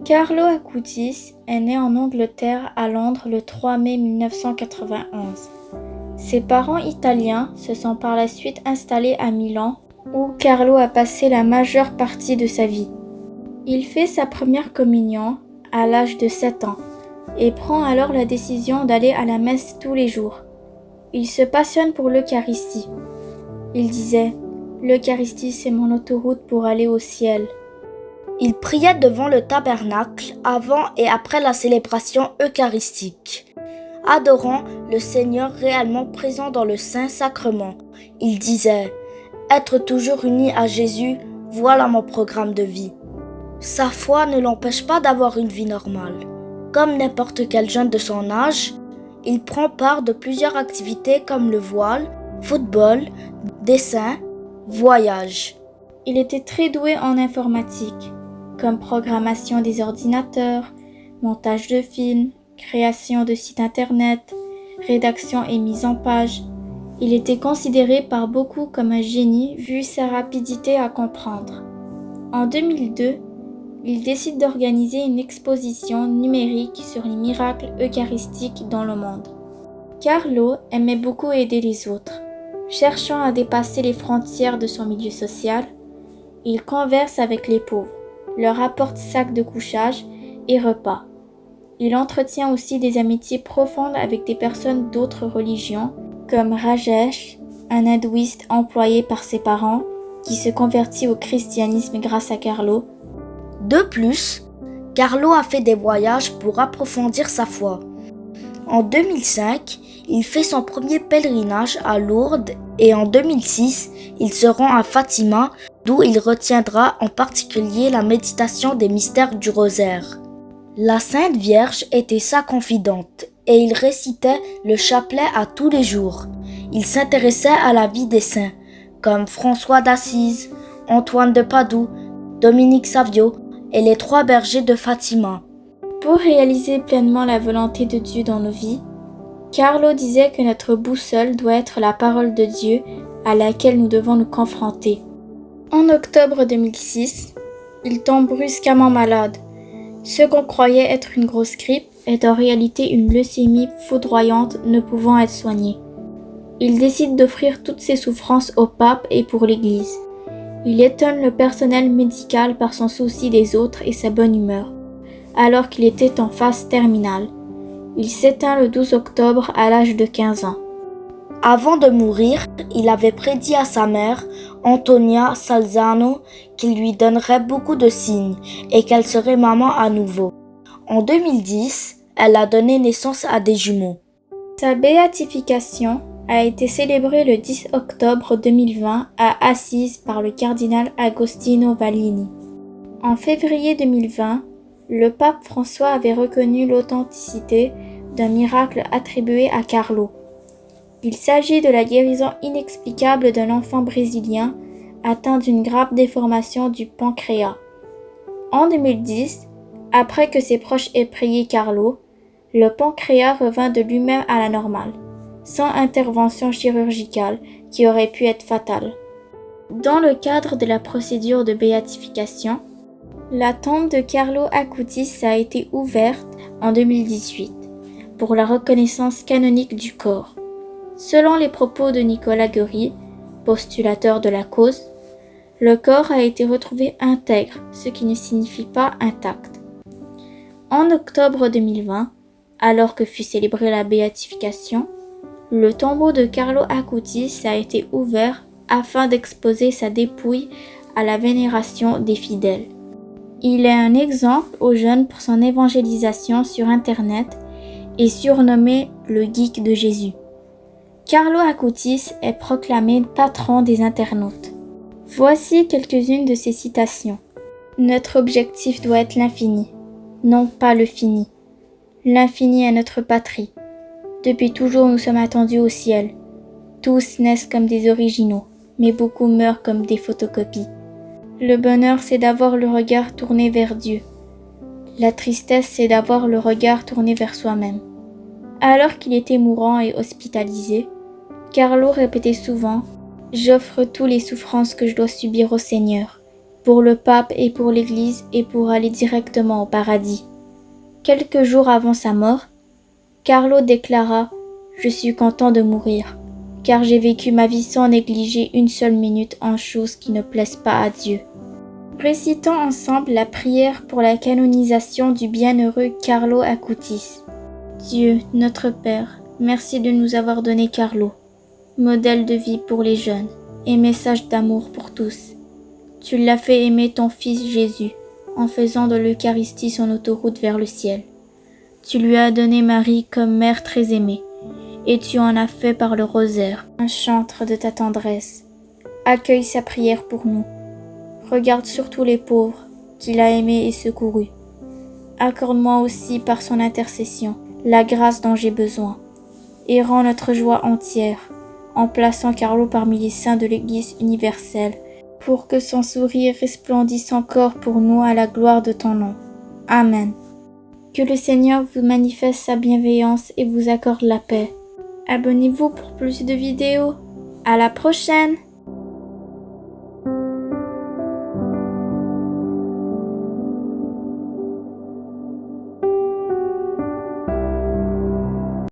Carlo Acutis est né en Angleterre à Londres le 3 mai 1991. Ses parents italiens se sont par la suite installés à Milan, où Carlo a passé la majeure partie de sa vie. Il fait sa première communion à l'âge de 7 ans et prend alors la décision d'aller à la messe tous les jours. Il se passionne pour l'Eucharistie. Il disait « L'Eucharistie, c'est mon autoroute pour aller au ciel ». Il priait devant le tabernacle avant et après la célébration eucharistique, adorant le Seigneur réellement présent dans le Saint-Sacrement. Il disait « Être toujours uni à Jésus, voilà mon programme de vie ». Sa foi ne l'empêche pas d'avoir une vie normale. Comme n'importe quel jeune de son âge, il prend part de plusieurs activités comme le voile, football, dessin, voyage. Il était très doué en informatique, comme programmation des ordinateurs, montage de films, création de sites internet, rédaction et mise en page. Il était considéré par beaucoup comme un génie vu sa rapidité à comprendre. En 2002, il décide d'organiser une exposition numérique sur les miracles eucharistiques dans le monde. Carlo aimait beaucoup aider les autres. Cherchant à dépasser les frontières de son milieu social, il converse avec les pauvres, leur apporte sacs de couchage et repas. Il entretient aussi des amitiés profondes avec des personnes d'autres religions, comme Rajesh, un hindouiste employé par ses parents, qui se convertit au christianisme grâce à Carlo. De plus, Carlo a fait des voyages pour approfondir sa foi. En 2005, il fait son premier pèlerinage à Lourdes et en 2006, il se rend à Fatima, d'où il retiendra en particulier la méditation des mystères du rosaire. La Sainte Vierge était sa confidente et il récitait le chapelet à tous les jours. Il s'intéressait à la vie des saints, comme François d'Assise, Antoine de Padoue, Dominique Savio et les 3 bergers de Fatima. Pour réaliser pleinement la volonté de Dieu dans nos vies, Carlo disait que notre boussole doit être la parole de Dieu à laquelle nous devons nous confronter. En octobre 2006, il tombe brusquement malade. Ce qu'on croyait être une grosse grippe est en réalité une leucémie foudroyante ne pouvant être soignée. Il décide d'offrir toutes ses souffrances au pape et pour l'Église. Il étonne le personnel médical par son souci des autres et sa bonne humeur, alors qu'il était en phase terminale. Il s'éteint le 12 octobre à l'âge de 15 ans. Avant de mourir, il avait prédit à sa mère, Antonia Salzano, qu'il lui donnerait beaucoup de signes et qu'elle serait maman à nouveau. En 2010, elle a donné naissance à des jumeaux. Sa béatification a été célébrée le 10 octobre 2020 à Assise par le cardinal Agostino Vallini. En février 2020, le pape François avait reconnu l'authenticité d'un miracle attribué à Carlo. Il s'agit de la guérison inexplicable d'un enfant brésilien atteint d'une grave déformation du pancréas. En 2010, après que ses proches aient prié Carlo, le pancréas revint de lui-même à la normale, sans intervention chirurgicale qui aurait pu être fatale. Dans le cadre de la procédure de béatification, la tombe de Carlo Acutis a été ouverte en 2018 pour la reconnaissance canonique du corps. Selon les propos de Nicolas Guéry, postulateur de la cause, le corps a été retrouvé intègre, ce qui ne signifie pas intact. En octobre 2020, alors que fut célébrée la béatification, le tombeau de Carlo Acutis a été ouvert afin d'exposer sa dépouille à la vénération des fidèles. Il est un exemple aux jeunes pour son évangélisation sur Internet et surnommé le geek de Jésus. Carlo Acutis est proclamé patron des internautes. Voici quelques-unes de ses citations. Notre objectif doit être l'infini, non pas le fini. L'infini est notre patrie. Depuis toujours nous sommes attendus au ciel. Tous naissent comme des originaux, mais beaucoup meurent comme des photocopies. Le bonheur, c'est d'avoir le regard tourné vers Dieu. La tristesse, c'est d'avoir le regard tourné vers soi-même. Alors qu'il était mourant et hospitalisé, Carlo répétait souvent « J'offre toutes les souffrances que je dois subir au Seigneur. pour le pape et pour l'Église et pour aller directement au paradis. Quelques jours avant sa mort, Carlo déclara « Je suis content de mourir, car j'ai vécu ma vie sans négliger une seule minute en choses qui ne plaisent pas à Dieu. » Récitons ensemble la prière pour la canonisation du bienheureux Carlo Acutis. Dieu, notre Père, merci de nous avoir donné Carlo, modèle de vie pour les jeunes et message d'amour pour tous. Tu l'as fait aimer ton Fils Jésus, en faisant de l'Eucharistie son autoroute vers le ciel. Tu lui as donné Marie comme mère très aimée, et tu en as fait par le rosaire un chantre de ta tendresse. Accueille sa prière pour nous. Regarde surtout les pauvres qu'il a aimés et secourus. Accorde-moi aussi par son intercession la grâce dont j'ai besoin, et rends notre joie entière en plaçant Carlo parmi les saints de l'Église universelle, pour que son sourire resplendisse encore pour nous à la gloire de ton nom. Amen. Que le Seigneur vous manifeste sa bienveillance et vous accorde la paix. Abonnez-vous pour plus de vidéos. À la prochaine!